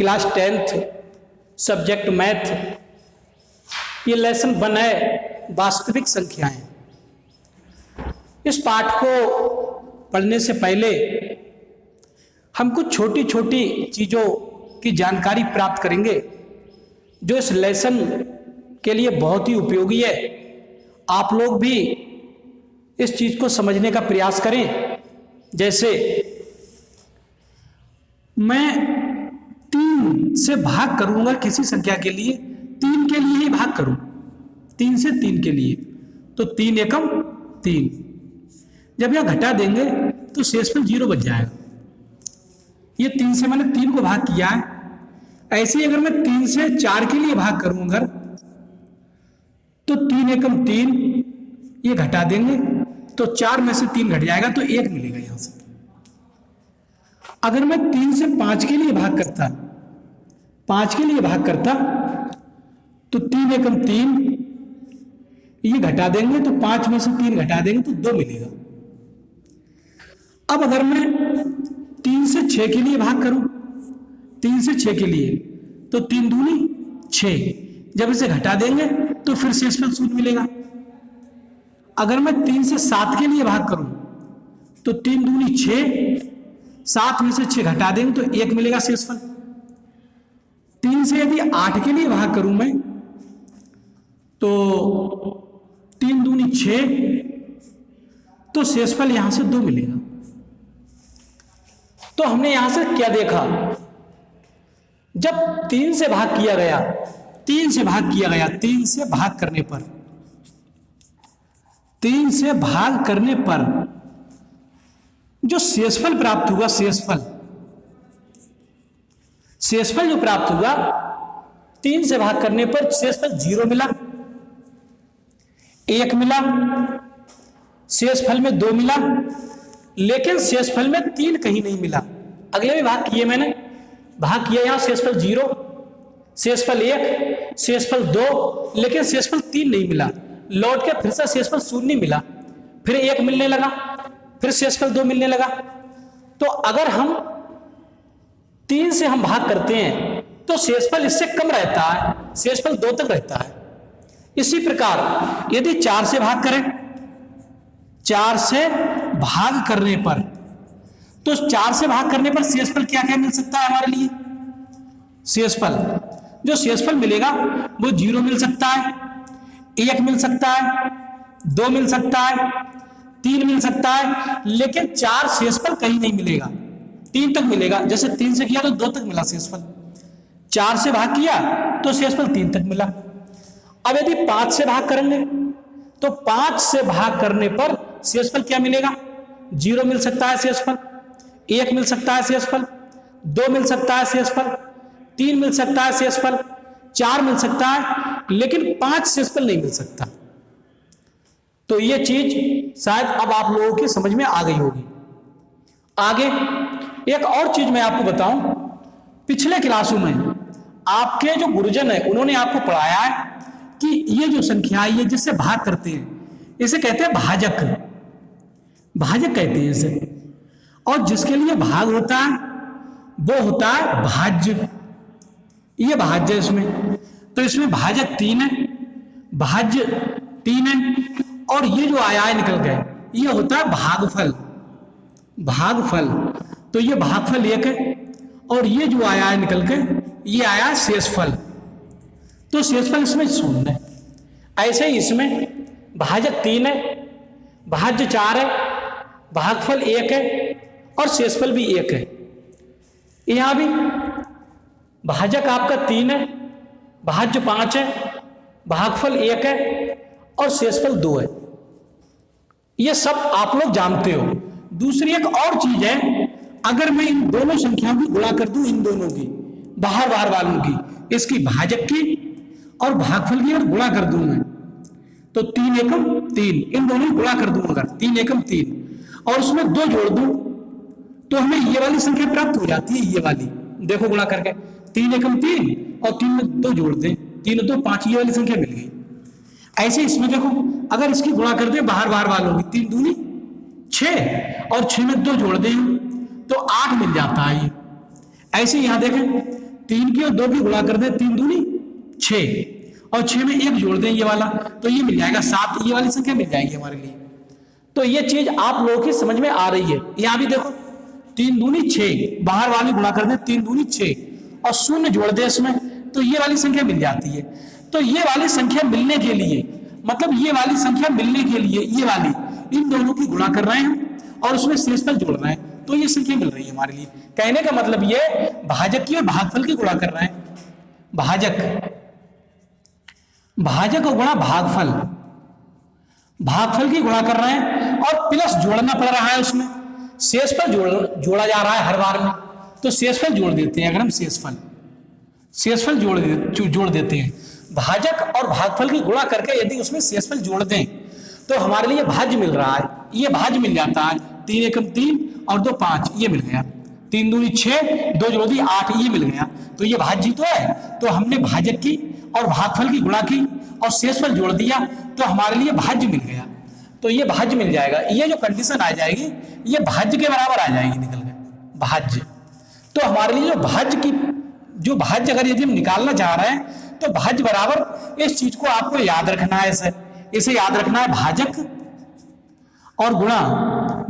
Class 10th subject math, ये lesson 1 है वास्तविक संख्याएं। इस पाठ को पढ़ने से पहले हम कुछ छोटी छोटी चीज़ों की जानकारी प्राप्त करेंगे जो इस लेसन के लिए बहुत ही उपयोगी है। आप लोग भी इस चीज़ को समझने का प्रयास करें। जैसे मैं 3 से भाग करूंगा किसी संख्या के लिए, 3 के लिए ही भाग करूं, 3 से 3 के लिए, तो 3 एकम 3। जब यह घटा देंगे तो शेषफल 0 बच जाएगा। ये 3 से मैंने 3 को भाग किया है। ऐसे ही अगर मैं 3 से 4 के लिए भाग करूंगा तो 3 एकम 3, ये घटा देंगे तो 4 में से 3 घट जाएगा तो 1 मिलेगा यहां से। अगर मैं 3 से 5 के लिए भाग करता, 5 के लिए भाग करता तो 3 एकम 3, ये घटा देंगे तो 5 में से 3 घटा देंगे तो 2 मिलेगा। अब अगर मैं 3 से 6 के लिए भाग करूं, 3 से 6 के लिए, तो 3 दूनी 6, जब इसे घटा देंगे तो फिर शेषफल 0 मिलेगा। अगर मैं 3 से 7 के लिए भाग करूं तो 3 दूनी 6, 7 में से 6 घटा देंगे तो 1 मिलेगा शेषफल। 3 से यदि 8 के लिए भाग करूं मैं तो 3 दूनी 6, तो शेषफल यहां से 2 मिलेगा। तो हमने यहां से क्या देखा, जब 3 से भाग किया गया, 3 से भाग किया गया, 3 से भाग करने पर, 3 से भाग करने पर जो शेषफल प्राप्त हुआ, शेषफल जो प्राप्त हुआ 3 से भाग करने पर शेषफल 0 मिला, 1 मिला, शेषफल में 2 मिला, लेकिन शेषफल में 3 कहीं नहीं मिला। अगले भी भाग किए मैंने, भाग किया यहां शेषफल 0, शेषफल 1, शेषफल 2, लेकिन शेषफल 3 नहीं मिला। लौट के फिर से शेषफल 0 मिला, फिर 1 मिलने लगा, फिर शेषफल 2 मिलने लगा। तो अगर हम 3 से हम भाग करते हैं तो शेषफल इससे कम रहता है, शेषफल 2 तक रहता है। इसी प्रकार यदि 4 से भाग करें, 4 से भाग करने पर, तो 4 से भाग करने पर शेषफल क्या क्या मिल सकता है हमारे लिए? शेषफल, जो शेषफल मिलेगा वो 0 मिल सकता है, 1 मिल सकता है, 2 मिल सकता है, 3 मिल सकता है, लेकिन 4 शेषफल कहीं नहीं मिलेगा, 3 तक मिलेगा। जैसे 3 से किया तो 2 तक मिला शेषफल, 4 से भाग किया तो शेषफल 3 तक मिला। अब यदि 5 से भाग करेंगे तो 5 से भाग करने पर शेषफल क्या मिलेगा? 0 मिल सकता है शेषफल, 1 मिल सकता है शेषफल, 2 मिल सकता है शेषफल, 3 मिल सकता है शेषफल, 4 मिल सकता है, लेकिन 5 शेषफल नहीं मिल सकता। तो ये चीज शायद अब आप लोगों की समझ में आ गई होगी। आगे एक और चीज मैं आपको बताऊं, पिछले क्लासों में आपके जो गुरुजन है उन्होंने आपको पढ़ाया है कि ये जो संख्या है, ये जिससे भाग करते हैं इसे कहते हैं भाजक, भाजक कहते हैं इसे। और जिसके लिए भाग होता है वो होता है भाज्य, ये भाज्य इसमें। तो इसमें भाजक 3 है, भाज्य 3 है, और ये जो आया निकल गए ये होता है भागफल, भागफल। तो ये भागफल 1 है, और ये जो आया निकल के ये आया शेषफल। तो शेषफल इसमें 0 है। ऐसे ही इसमें भाजक 3 है, भाज्य 4 है, भागफल 1 है, और शेषफल भी 1 है। यहां भी भाजक आपका 3 है, भाज्य 5 है, भागफल 1 है, और शेषफल 2 है। ये सब आप लोग जानते हो। दूसरी एक और चीज है, अगर मैं इन दोनों संख्याओं की गुणा कर दूं, इन दोनों की, बाहर बाहर वालों की, इसकी भाजक की और भागफल की अगर गुणा कर दूं मैं, तो 3 एकम 3, इन दोनों की गुणा कर दूं अगर 3 एकम 3, और उसमें 2 जोड़ दूं तो हमें ये वाली संख्या प्राप्त हो जाती है। ये वाली देखो गुणा करके 3 एकम 3 और 3 में 2 जोड़ दें, 3 2 5, ये वाली संख्या मिल गई। ऐसे इसमें देखो अगर इसकी गुणा कर दें बाहर बाहर वालों की, 3 दूनी 6 और 6 में 2 जोड़ दें तो 8 मिल जाता है ये। ऐसे यहां देखें 3 की और 2 की गुणा कर दें, 3 दूनी 6 और 6 में 1 जोड़ दें ये वाला, तो ये मिल जाएगा 7, ये वाली संख्या मिल जाएगी हमारे लिए। तो ये चीज आप लोगों की समझ में आ रही है। यहां भी देखो 3 दूनी 6, बाहर वाली गुणा कर दें 3 दूनी 6 और 0 जोड़ दें इसमें, तो ये वाली संख्या मिल जाती है। तो ये वाली संख्या मिलने के लिए, मतलब ये वाली संख्या मिलने के लिए ये वाली, इन दोनों की गुणा कर रहे हैं और उसमें शेषफल जोड़ रहे हैं, तो ये संख्या मिल रही है हमारे लिए। कहने का मतलब ये भाजक की और भागफल की गुणा कर रहे हैं, भाजक और गुणा भागफल की गुणा कर रहे हैं और प्लस जोड़ना पड़ रहा है उसमें, शेषफल जोड़ा जा रहा है हर बार में, तो शेषफल जोड़ देते हैं। अगर हम शेषफल जोड़ देते हैं, भाजक और भागफल की गुणा करके यदि उसमें शेषफल जोड़ दें तो हमारे लिए भाज्य मिल रहा है, ये भाज्य मिल जाता है। 3 एकम 3 और 2 5, ये मिल गया। 3 दूनी 6, 2 जोड़ दी 8, ये मिल गया। तो ये भाज्य तो है, तो हमने भाजक की और भागफल की गुणा की और शेषफल जोड़ दिया, तो हमारे लिए भाज्य मिल गया। तो ये भाज्य मिल जाएगा। ये जो कंडीशन आ जाएगी ये भाज्य के बराबर आ जाएगी निकल के, भाज्य। तो हमारे लिए जो भाज्य अगर यदि हम निकालना चाह रहे हैं तो भाज्य बराबर, इस चीज को आपको याद रखना है, इसे याद रखना है, भाजक और गुणा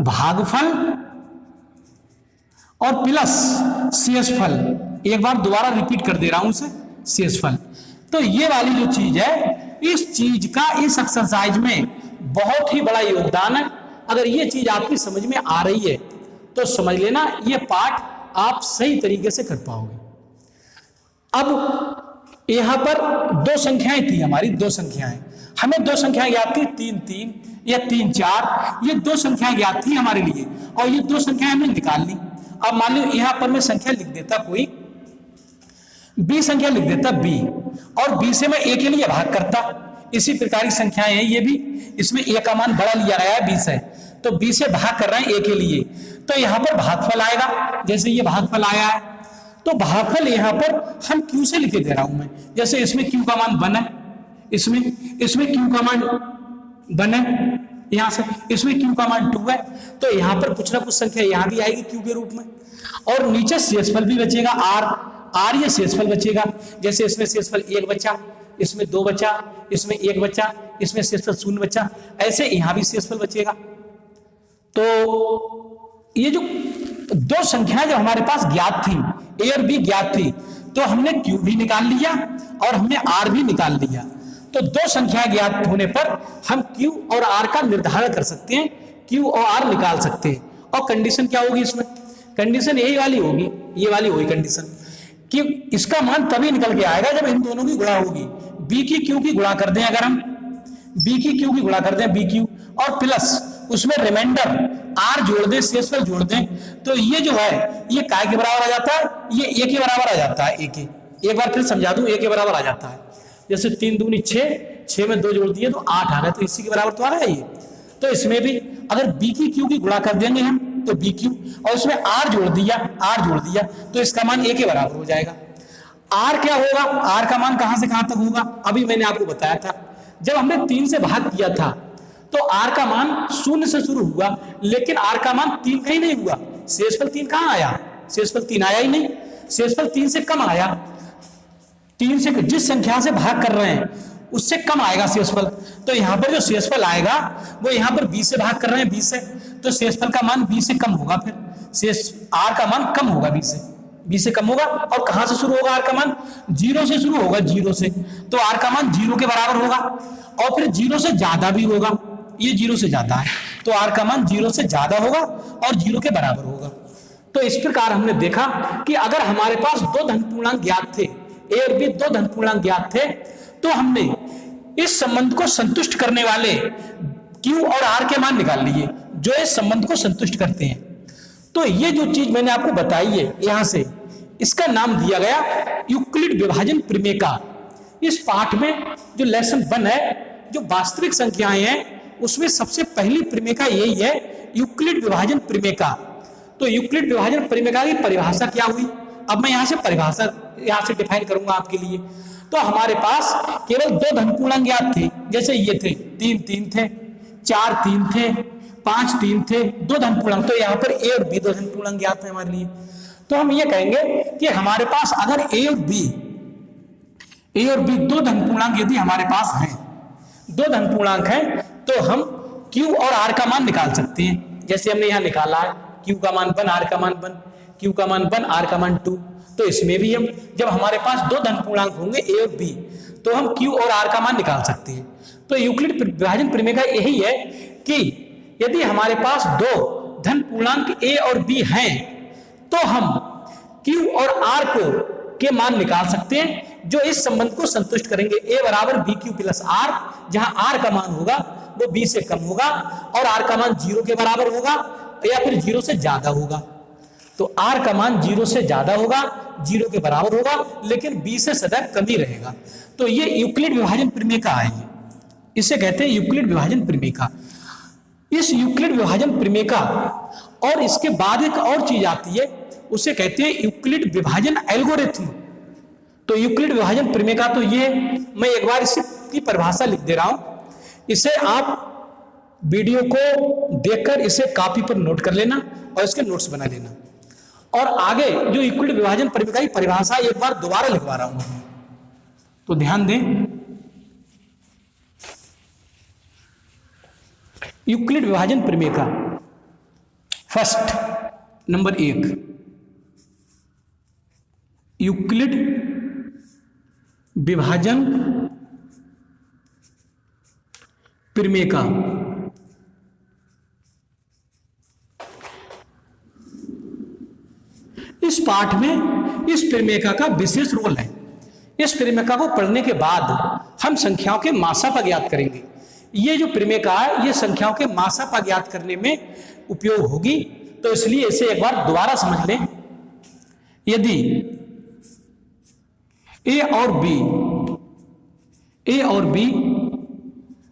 भागफल और प्लस शेषफल। एक बार दोबारा रिपीट कर दे रहा हूं उसे, शेषफल। तो ये वाली जो चीज है, इस चीज का इस एक्सरसाइज में बहुत ही बड़ा योगदान है। अगर ये चीज आपकी समझ में आ रही है तो समझ लेना ये पाठ आप सही तरीके से कर पाओगे। अब यहां पर 2 संख्याएं थी हमारी, 2 संख्याएं, हमें 2 संख्याएं ज्ञात थी, 3 3 या 3 4, ये 2 संख्याएं ज्ञात थी हमारे लिए और ये 2 संख्याएं हमने निकाल ली। अब मान लो यहां पर मैं संख्या लिख देता, कोई b संख्या लिख देता b, और b से मैं a के लिए भाग करता। इसी प्रकार की संख्याएं हैं ये भी, इसमें a का मान बड़ा लिया गया है 20 है, तो b से भाग कर रहे हैं a के लिए, तो यहां पर भागफल आएगा। जैसे ये भागफल आया है तो भागफल यहां पर हम q से लिखे दे रहा हूं मैं। जैसे इसमें q का मान 1 है, इसमें q का मान 1 है, यहां से इसमें q का मान 2 है, तो यहां पर कुछ ना कुछ संख्या यहां भी आएगी q के रूप में। और नीचे शेषफल भी बचेगा r ये शेषफल बचेगा। जैसे इसमें शेषफल 1 बचा, इसमें 2 बचा, इसमें 1 बचा, इसमें शेषफल 0 बचा, ऐसे यहां भी शेषफल बचेगा। तो ये जो 2 संख्याएं जो हमारे पास ज्ञात थी, a और b ज्ञात थी, तो हमने q भी निकाल लिया और हमने r भी निकाल लिया। तो 2 संख्याएं ज्ञात होने पर हम q और r का निर्धारण कर सकते हैं, q और r निकाल सकते हैं। और कंडीशन क्या होगी इसमें? कंडीशन यही वाली होगी, ये वाली होगी कंडीशन कि इसका मान तभी निकल के आएगा जब इन दोनों की गुणा होगी। b की q की गुणा कर दें, अगर हम b की q की गुणा कर दें, bq, और प्लस उसमें रिमाइंडर r जोड़ दें, शेषफल जोड़ दें, तो ये जो है ये काय के बराबर आ जाता है, ये a के बराबर आ जाता है। a के, एक बार फिर समझा दूं, a के बराबर आ जाता है। जैसे 3 दूनी 6, 6 में 2 जोड़ दिए तो 8 आ गए, तो इसी के बराबर तो आ रहा है ये। तो इसमें भी अगर b की q की गुणा कर देंगे हम तो bq, और उसमें r जोड़ दिया तो इसका मान a के बराबर हो जाएगा। r क्या होगा? r का मान कहां से कहां तक होगा? अभी मैंने आपको बताया था, जब हमने 3 से भाग किया था तो r का मान 0 से शुरू हुआ, लेकिन r का मान 3 कहीं नहीं हुआ। शेषफल 3 कहां आया? शेषफल 3 आया ही नहीं, शेषफल 3 से कम आया। 3 से जिस संख्या से भाग कर रहे हैं उससे कम आएगा शेषफल, तो यहां पर जो शेषफल आएगा वो यहां पर 20 से भाग कर रहे हैं, 20 से, तो शेषफल का मान 20 से कम होगा। फिर शेष r का मान कम होगा, 20 से कम होगा। और कहां से शुरू होगा? r का मान 0 से शुरू होगा, 0 से, तो r का मान 0 के बराबर होगा। और फिर 0 से ज्यादा भी होगा, ये 0 से ज्यादा है, तो r का मान 0 से ज्यादा होगा और 0 के बराबर होगा। तो इस प्रकार हमने देखा कि अगर हमारे पास 2 धन पूर्णांक ज्ञात थे, a और b 2 धन पूर्णांक ज्ञात थे, तो हमने इस संबंध को संतुष्ट करने वाले q और r के मान निकाल लिए जो इस संबंध को संतुष्ट करते हैं। तो ये जो चीज मैंने आपको बताई है यहां से, इसका नाम दिया गया यूक्लिड विभाजन प्रमेय का। इस पाठ में जो लेसन 1 है, जो वास्तविक संख्याएं हैं, उसमें सबसे पहली प्रमेय का यही है, यूक्लिड विभाजन प्रमेय का। तो यूक्लिड विभाजन प्रमेय की परिभाषा क्या हुई? अब मैं यहां से परिभाषा यहां से डिफाइन करूंगा आपके लिए। तो हमारे पास केवल 2 धन पूर्णांक ज्ञात थे, जैसे ये थे 3 3 थे, 4 3 थे, 5 3 थे, 2 धन पूर्णांक। तो यहाँ पर a और b 2 धन पूर्णांक ज्ञात है हमारे लिए। तो हम ये कहेंगे कि हमारे पास अगर ए और बी दो धन पूर्णांक यदि हमारे पास हैं, दो धन पूर्णांक हैं, तो हम Q और R का मान निकाल सकते हैं। जैसे हमने यहां निकाला है Q का मान 1, R का मान 1, Q का मान 1, R का मान 2। तो इसमें भी हम जब हमारे पास दो धन पूर्णांक होंगे A और B, तो हम Q और R का मान निकाल सकते हैं। तो यूक्लिड विभाजन प्रमेय का यही है कि यदि हमारे पास दो धन पूर्णांक A और B हैं, तो हम Q और R के मान निकाल सकते हैं, जो इस संबंध को संतुष्ट करेंगे। A बराबर BQ प्लस R, जहां R का मान होगा वो B से कम होगा और R का मान 0 के बराबर होगा या फिर 0 से ज्यादा होगा। तो R का मान 0 से ज्यादा होगा, 0 के बराबर होगा, लेकिन B से सदैव कम ही रहेगा। तो ये यूक्लिड विभाजन प्रमेय का है, इसे कहते हैं यूक्लिड विभाजन प्रमेय का। इस यूक्लिड विभाजन प्रमेय का और इसके बाद एक और चीज आती है, उसे कहते हैं यूक्लिड विभाजन एल्गोरिथम। तो यूक्लिड विभाजन प्रमेय का तो ये, मैं एक बार इसकी परिभाषा लिख दे रहा हूं, इसे आप वीडियो को देखकर इसे कॉपी पर नोट कर लेना और इसके नोट्स बना लेना। और आगे जो यूक्लिड विभाजन प्रमेय की परिभाषा एक बार दोबारा लिखवा रहा हूं, तो ध्यान दें। यूक्लिड विभाजन प्रमेय का फर्स्ट नंबर 1, यूक्लिड विभाजन प्रमेय का इस पाठ में इस प्रमेय का विशेष रोल है। इस प्रमेय को पढ़ने के बाद हम संख्याओं के मासापा ज्ञात करेंगे। ये जो प्रमेय है ये संख्याओं के मासापा ज्ञात करने में उपयोग होगी, तो इसलिए इसे एक बार दोबारा समझ लें। यदि ए और बी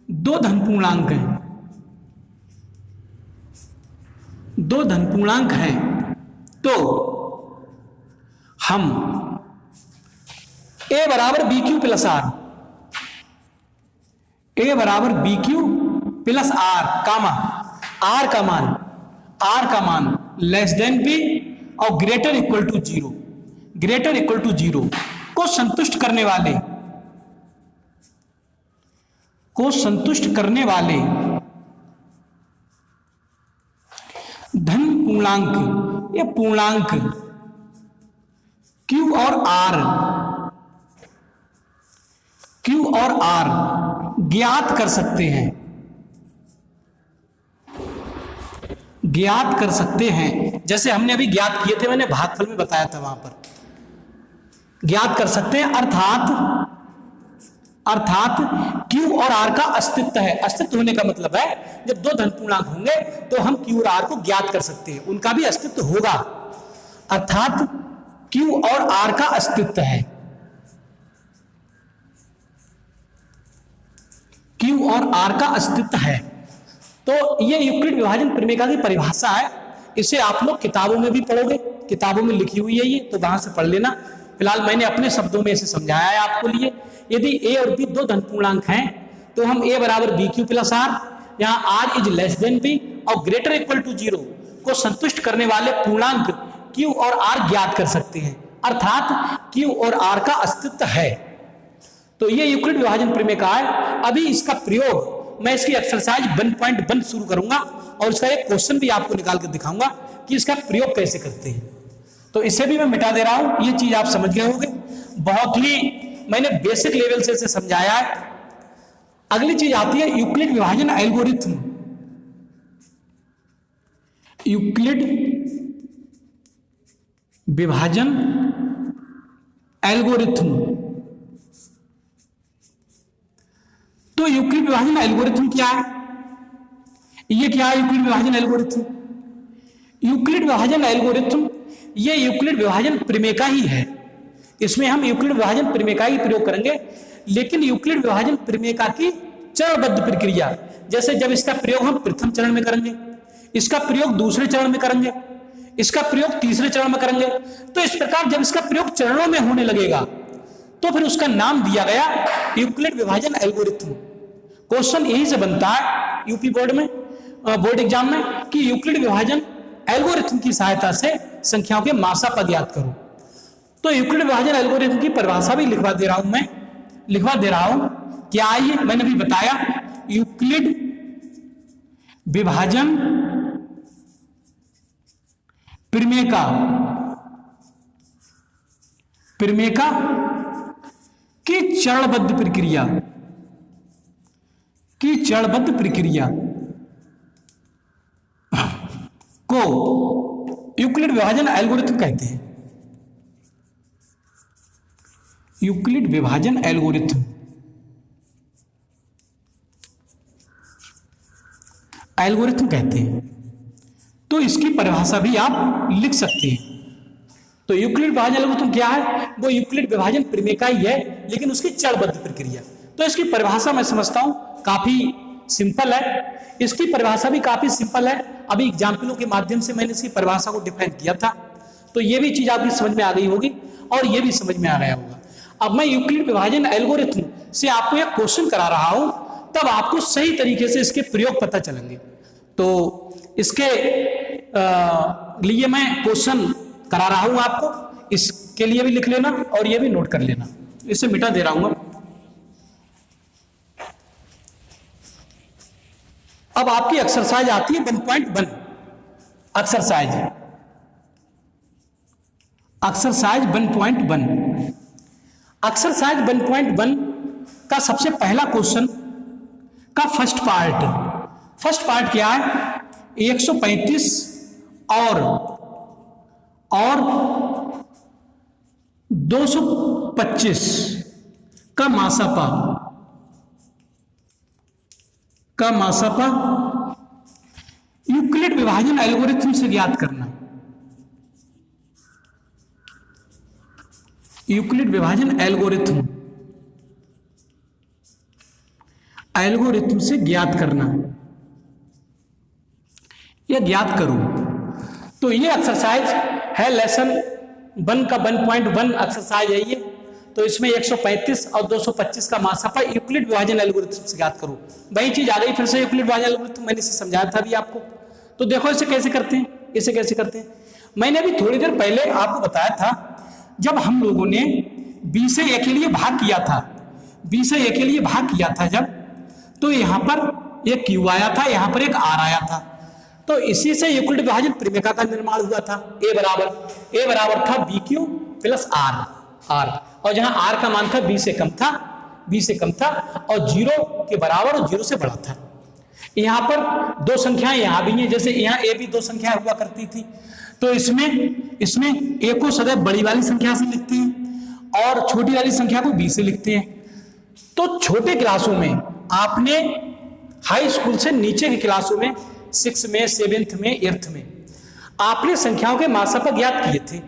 दो धन पूर्णांक हैं, तो हम ए बराबर B Q plus R, A बराबर B Q plus R comma R का मान लेस देन बी और ग्रेटर इक्वल टू जीरो को संतुष्ट करने वाले धन पूर्णांक या पूर्णांक Q और R ज्ञात कर सकते हैं। जैसे हमने अभी ज्ञात किए थे, मैंने भागफल में बताया था, वहां पर ज्ञात कर सकते हैं। अर्थात Q और R का अस्तित्व है। अस्तित्व होने का मतलब है जब दो धन पूर्णांक होंगे तो हम Q और R को ज्ञात कर सकते हैं, उनका भी अस्तित्व होगा। अर्थात Q और R का अस्तित्व है, Q और R का अस्तित्व है। तो ये यूक्लिड विभाजन प्रमेय की परिभाषा है। इसे आप लोग किताबों में भी पढ़ोगे, किताबों में लिखी हुई है ये, तो वहां से पढ़ लेना। फिलहाल मैंने अपने शब्दों में इसे समझाया है आपको लिए। यदि A और B दो धन पूर्णांक हैं, तो हम A बराबर बी क्यू प्लस आर, यहाँ R is less then B और ग्रेटर इक्वल टू 0 को संतुष्ट करने वाले पूर्णांक Q और R ज्ञात कर सकते हैं। अर्थात Q और R का अस्तित्व है। तो ये यूक्लिड विभाजन प्रमेय का है। अभी इसका प्रयोग मैं इसकी एक्सरसाइज 1.1 शुरू करूंगा और इसका एक क्वेश्चन भी आपको निकाल कर दिखाऊंगा कि इसका प्रयोग कैसे करते हैं। तो इसे भी मैं मिटा दे रहा हूं, ये चीज आप समझ गए होंगे। बहुत ही मैंने बेसिक लेवल से इसे समझाया है। अगली चीज आती है यूक्लिड विभाजन एल्गोरिथम। यूक्लिड विभाजन एल्गोरिथम। तो यूक्लिड विभाजन एल्गोरिथम क्या है? ये क्या है यूक्लिड विभाजन एल्गोरिथम? यूक्लिड विभाजन एल्गोरिथम ये यूक्लिड विभाजन प्रमेय का ही है। इसमें हम यूक्लिड विभाजन प्रमेय का ही प्रयोग करेंगे, लेकिन यूक्लिड विभाजन प्रमेय का की चरणबद्ध प्रक्रिया, जैसे जब इसका प्रयोग हम प्रथम चरण में करेंगे, इसका प्रयोग दूसरे चरण में करेंगे, इसका प्रयोग तीसरे चरण में करेंगे। तो इस प्रकार जब इसका प्रयोग चरणों में होने लगेगा तो फिर उसका नाम दिया गया यूक्लिड विभाजन एल्गोरिथम। क्वेश्चन यही से बनता है यूपी बोर्ड में, बोर्ड एग्जाम में, कि यूक्लिड विभाजन एल्गोरिथम की सहायता से संख्याओं के मासापा ज्ञात करो। तो यूक्लिड विभाजन एल्गोरिथम की परिभाषा भी लिखवा दे रहा हूं क्या आइए, मैंने भी बताया यूक्लिड विभाजन प्रमेय की चरणबद्ध प्रक्रिया को यूक्लिड विभाजन एल्गोरिथम कहते हैं। यूक्लिड विभाजन एल्गोरिथम कहते हैं। तो इसकी परिभाषा भी आप लिख सकते हैं। तो यूक्लिड विभाजन एल्गोरिथम क्या है? वो यूक्लिड विभाजन प्रमेय का ही है, लेकिन उसकी चरणबद्ध प्रक्रिया। तो इसकी परिभाषा मैं समझता हूं काफी सिंपल है। इसकी परिभाषा भी काफी सिंपल है। अभी एग्जाम्पलों के माध्यम से मैंने इसकी परिभाषा को डिफाइन किया था, तो ये भी चीज आपकी समझ में आ गई होगी और ये भी समझ में आ गया होगा। अब मैं यूक्लिड विभाजन एल्गोरिथम से आपको एक क्वेश्चन करा रहा हूं, तब आपको सही तरीके से इसके प्रयोग पता चलेंगे। तो इसके लिए मैं क्वेश्चन करा रहा हूं आपको, इसके लिए भी लिख लेना और ये भी नोट कर लेना। इसे मिटा दे रहा हूं। अब आपकी एक्सरसाइज आती है 1.1। एक्सरसाइज 1.1 का सबसे पहला क्वेश्चन का फर्स्ट पार्ट क्या है? 135 और 225 का मासापा यूक्लिड विभाजन एल्गोरिथम से ज्ञात करना। यूक्लिड विभाजन एल्गोरिथम से ज्ञात करना या ज्ञात करो। तो ये एक्सरसाइज है लेसन 1 का 1.1 एक्सरसाइज है ये। तो इसमें 135 और 225 का मासापा यूक्लिड विभाजन एल्गोरिथम से ज्ञात करो। वही चीज आ गई फिर से यूक्लिड विभाजन एल्गोरिथम, मैंने इसे समझाया था भी आपको। तो देखो इसे कैसे करते हैं। मैंने अभी थोड़ी देर पहले आपको बताया था, जब हम लोगों ने b से a के लिए भाग किया था, जब तो यहां पर एक q आया था, यहां पर एक r आया था। तो इसी से यूक्लिड विभाजन प्रमेय का निर्माण हुआ था। a बराबर था BQ प्लस r, और जहां r का मान था b से कम था और 0 के बराबर और 0 से बड़ा था। यहां पर दो संख्याएं यहां भी हैं, जैसे यहां a भी दो संख्याएं हुआ करती थी। तो इसमें a को सदैव बड़ी वाली संख्या से लिखते हैं और छोटी वाली संख्या को b से लिखते हैं। तो छोटे क्लासों में आपने हाई स्कूल से नीचे की क्लासों में 6 में 7th में 8th में आपने संख्याओं के मासापा ज्ञात किए थे।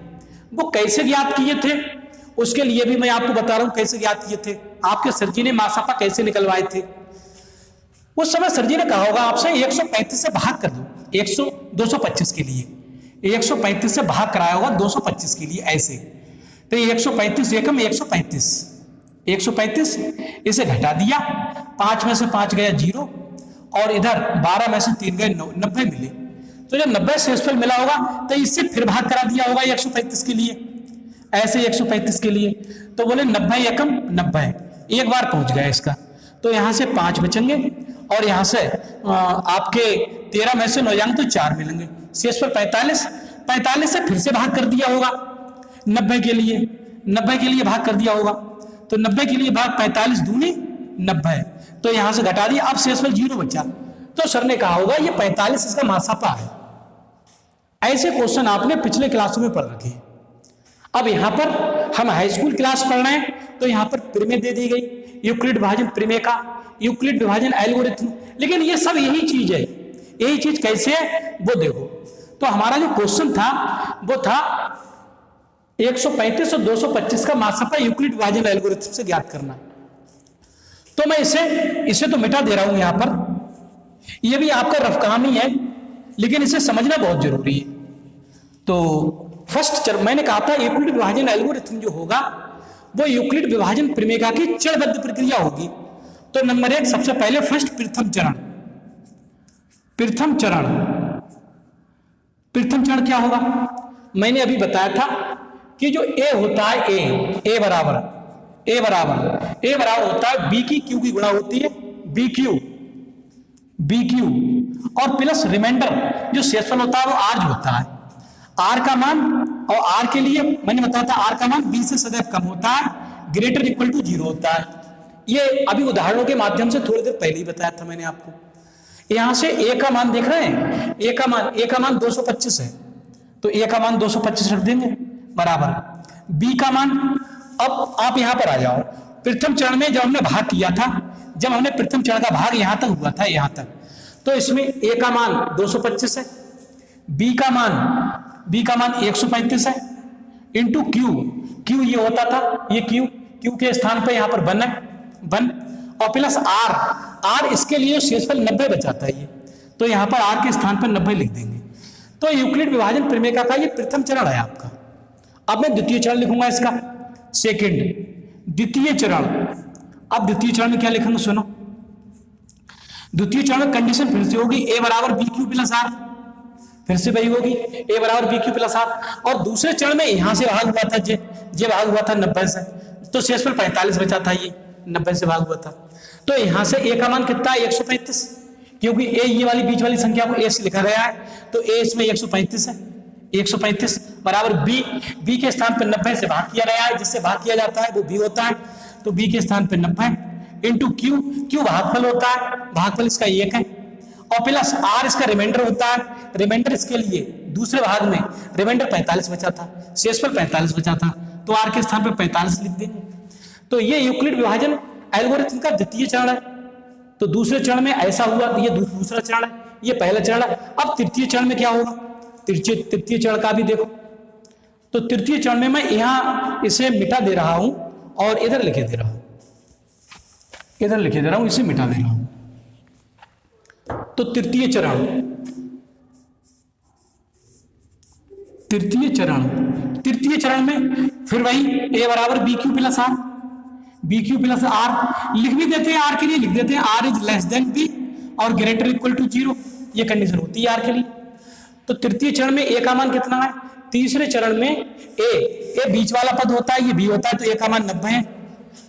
वो कैसे ज्ञात किए थे उसके लिए भी मैं आपको बता रहा हूं कैसे ज्ञात किए थे। आपके सर जी ने मासापा कैसे निकलवाए थे। उस समय सर जी ने कहा होगा आपसे 135 से भाग कर दो 225 के लिए, 135 से भाग कराया होगा 225 के लिए ऐसे। तो 135 एकम 135 इसे घटा दिया, 5 में से 5 गया 0 और इधर 12 में से 3 गए 90 मिले। तो जब 90 शेषफल मिला होगा तो इससे फिर भाग करा दिया होगा 135 के लिए, ऐसे 135 के लिए। तो बोले 90 एकम 90, एक बार पहुंच गया इसका। तो यहां से 5 बचेंगे और यहां से आपके 13 में से 9 जाएंगे तो 4 मिलेंगे। शेषफल 45 से फिर से भाग कर दिया होगा 90 के लिए भाग कर दिया होगा। तो 90 के लिए भाग 45 दूनी 90, तो यहां से घटा दिया, अब शेषफल 0 बचा। तो सर ने कहा होगा ये 45 इसका मासापा है। ऐसे क्वेश्चन आपने पिछले क्लासों में पढ़ रखे हैं। अब यहां पर हम हाई स्कूल क्लास पढ़ रहे हैं, तो यहां पर प्रमेय दे दी गई यूक्लिड विभाजन प्रमेय का, यूक्लिड विभाजन एल्गोरिथम। लेकिन ये सब यही चीज है। यही चीज कैसे है वो देखो। तो हमारा जो क्वेश्चन था वो था 135 और 225 का मासापा यूक्लिड विभाजन एल्गोरिथम से ज्ञात करना। तो मैं इसे तो मिटा दे रहा हूं यहां पर। यह भी आपका रफ काम ही है, लेकिन इसे समझना बहुत जरूरी है। तो फर्स्ट मैंने कहा था यूक्लिड विभाजन एल्गोरिथम जो होगा वो यूक्लिड विभाजन प्रमेय की चरणबद्ध प्रक्रिया होगी। तो नंबर 1 सबसे पहले फर्स्ट प्रथम चरण क्या होगा? मैंने अभी बताया था कि जो ए होता है ए बराबर होता है बी की क्यू की गुणा होती है बी क्यू और प्लस रिमाइंडर जो शेषफल होता है वो आर जो होता है, आर का मान, और आर के लिए मैंने बताया था आर का मान बी से सदैव कम होता है, ग्रेटर इक्वल टू 0 होता है। ये अभी उदाहरणों के माध्यम से थोड़ी देर पहले ही बताया था मैंने आपको। यहां से ए का मान देख रहे हैं, ए का मान 225 है, तो ए का मान 225 रख देंगे बराबर बी का मान। अब आप यहां पर आ जाओ, प्रथम चरण में जब हमने भाग किया था, जब हमने प्रथम चरण का भाग यहां तक हुआ था, यहां तक, तो इसमें ए का मान 225 है, बी का मान 135 है इंटू क्यू ये होता था, ये क्यू के स्थान पे यहां पर 1 और प्लस आर इसके लिए शेषफल 90 बचाता है ये, तो यहां पर आर के स्थान पर 90 लिख देंगे। तो यूक्लिड विभाजन प्रमेय का ये प्रथम चरण है आपका। अब मैं द्वितीय चरण लिखूंगा इसका, सेकंड द्वितीय चरण। अब द्वितीय चरण में क्या लिखेंगे सुनो, द्वितीय चरण में कंडीशन फिर से होगी ए बराबर बी क्यू प्लस आर, फिर से वही होगी ए बराबर बी क्यू प्लस आर। और दूसरे चरण में यहां से भाग हुआ था जे भाग हुआ था 90 से, तो शेषफल 45 बचा था, ये 90 से भाग हुआ था। तो यहां से ए का मान कितना है 135, क्योंकि ए ये वाली बीच वाली संख्या को ए से लिखा गया है, तो ए इसमें 135 है, 135 बराबर बी के स्थान पर 90 से भाग किया गया है, जिससे भाग किया जाता है वो बी होता है, तो बी के स्थान पर 90 इंटू क्यू भागफल होता है, भागफल इसका 1 है, और प्लस आर इसका रिमाइंडर होता है, रिमाइंडर इसके लिए दूसरे भाग में रिमाइंडर 45 बचा था, शेषफल 45 बचा था, तो आर के स्थान पर 45 लिख देंगे। तो ये यूक्लिड विभाजन एल्गोरिथम का द्वितीय चरण है। तो दूसरे चरण में ऐसा हुआ, ये दूसरा चरण है, ये पहला चरण है। अब तृतीय चरण में क्या होगा, तृतीय चरण का भी देखो। तो तृतीय चरण में मैं यहां इसे मिटा दे रहा हूं और इधर लिखे दे रहा हूं, इसे मिटा दे रहा हूं। तो तृतीय चरण में फिर वही ए बराबर बी क्यू प्लस आर लिख भी देते हैं, आर के लिए लिख देते हैं R is less than B और ग्रेटर इक्वल टू 0, ये कंडीशन होती है आर के लिए। तो तृतीय चरण में ए का मान कितना है, तीसरे चरण में ए बीच वाला पद होता है, ये बी होता है, तो ए का मान 90 है,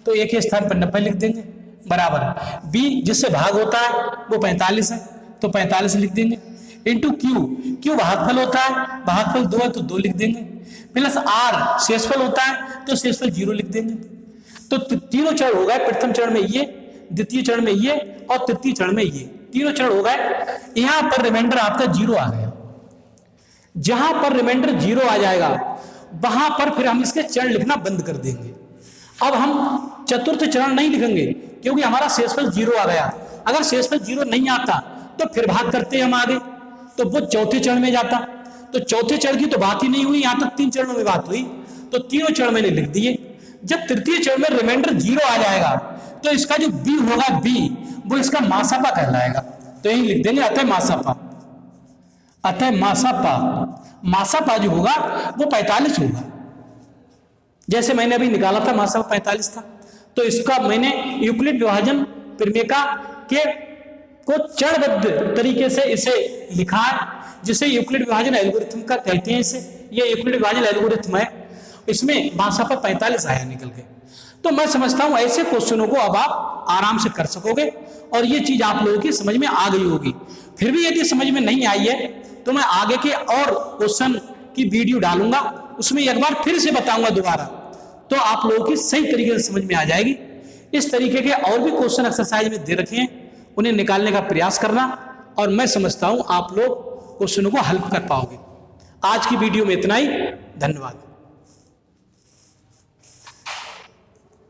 तो ए के स्थान पर 90 लिख देंगे बराबर बी जिससे भाग होता है वो 45 है, तो 45 लिख देंगे इंटू क्यू भागफल होता है, भागफल 2 है तो 2 लिख देंगे, प्लस आर शेषफल होता है तो शेषफल 0 लिख देंगे। तो तीनों चरण हो गए, प्रथम चरण में ये, द्वितीय चरण में ये और तृतीय चरण में ये, तीनों चरण हो गए। यहां पर रिमाइंडर आपका 0 आ गया, जहां पर रिमाइंडर 0 आ जाएगा वहां पर फिर हम इसके चरण लिखना बंद कर देंगे। अब हम चतुर्थ चरण नहीं लिखेंगे क्योंकि हमारा शेषफल 0 आ गया। अगर शेषफल 0 नहीं आता तो फिर भाग करते हम आगे, तो वो चौथे चरण में जाता। तो चौथे चरण की तो बात ही नहीं हुई, यहां तक 3 चरणों में बात हुई, तो तीनों चरण मैंने लिख दिए। जब तृतीय चरण में रिमाइंडर 0 आ जाएगा तो इसका जो बी होगा बी वो इसका मासापा कहलाएगा, तो यही लिख देंगे अतः मासापा जो होगा वो 45 होगा। जैसे मैंने अभी निकाला था मासापा 45 था, तो इसका मैंने यूक्लिड विभाजन प्रमेय के को चरणबद्ध तरीके से इसे लिखा है, जिसे यूक्लिड विभाजन एल्गोरिथम का कहते हैं। इसे ये यूक्लिड विभाजन एल्गोरिथम है, इसमें मासापा 45 आया निकल के। तो मैं समझता हूं ऐसे क्वेश्चनों को अब आप आराम से कर सकोगे और ये चीज आप लोगों की समझ में आ गई होगी। फिर भी यदि समझ में नहीं आई है तो मैं आगे के और क्वेश्चन की वीडियो डालूंगा, उसमें एक बार फिर से बताऊंगा दोबारा, तो आप लोगों की सही तरीके से समझ में आ जाएगी। इस तरीके के और भी क्वेश्चन एक्सरसाइज में दे रखे हैं, उन्हें निकालने का प्रयास करना, और मैं समझता हूं आप लोग क्वेश्चनों को हल कर पाओगे। आज की वीडियो में इतना ही, धन्यवाद।